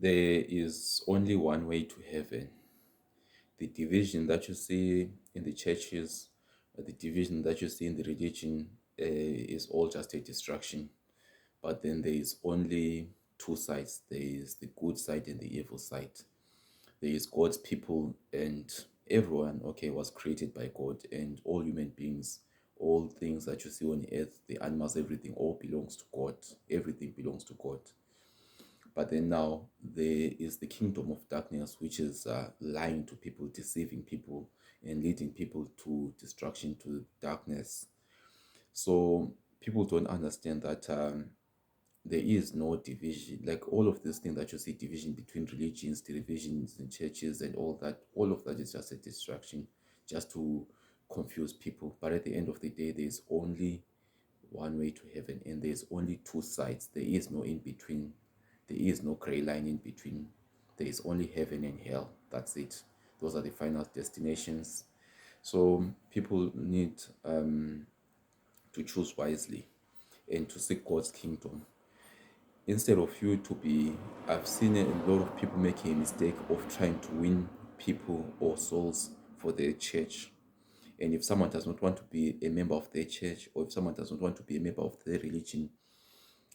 There is only one way to heaven. The division that you see in the churches, the division that you see in the religion, is all just a distraction. But then there is only two sides. There is the good side and the evil side. There is God's people, and everyone, okay, was created by God, and all human beings, all things that you see on earth, the animals, everything, all belongs to God. Everything belongs to God. But then now there is the kingdom of darkness, which is lying to people, deceiving people, and leading people to destruction, to darkness. So people don't understand that there is no division. Like all of this thing that you see, division between religions, divisions in churches, and all of that is just a distraction, just to confuse people. But at the end of the day, there's only one way to heaven, and there's only two sides. There is no in between. There is no gray line in between. There is only heaven and hell. That's it. Those are the final destinations. So people need to choose wisely and to seek God's kingdom. Instead of you to be, I've seen a lot of people making a mistake of trying to win people or souls for their church. And if someone does not want to be a member of their church, or if someone does not want to be a member of their religion,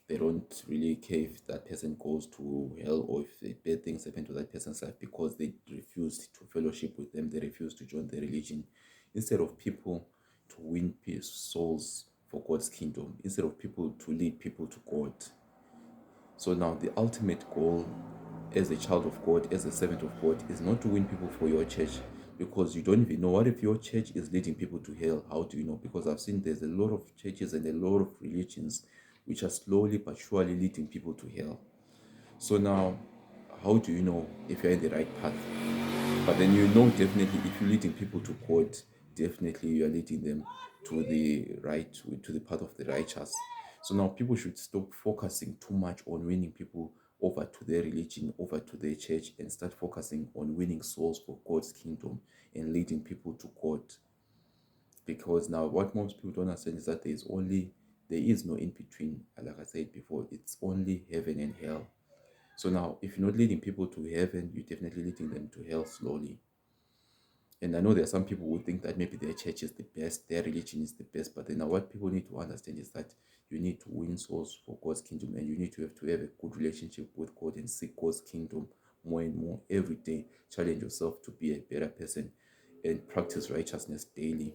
they don't really care if that person goes to hell or if bad things happen to that person's life, because they refuse to fellowship with them, they refuse to join their religion. Instead of people to win souls for God's kingdom, instead of people to lead people to God. So now the ultimate goal as a child of God, as a servant of God, is not to win people for your church, because you don't even know what if your church is leading people to hell. How do you know? Because I've seen there's a lot of churches and a lot of religions which are slowly but surely leading people to hell. So now, how do you know if you're in the right path? But then you know definitely if you're leading people to God, definitely you are leading them to the right, to the path of the righteous. So now people should stop focusing too much on winning people over to their religion, over to their church, and start focusing on winning souls for God's kingdom and leading people to God. Because now what most people don't understand is that there is no in between. Like I said before, it's only heaven and hell. So now if you're not leading people to heaven, you're definitely leading them to hell slowly. And I know there are some people who think that maybe their church is the best, their religion is the best. But then now what people need to understand is that you need to win souls for God's kingdom, and you need to have a good relationship with God and seek God's kingdom more and more every day. Challenge yourself to be a better person and practice righteousness daily.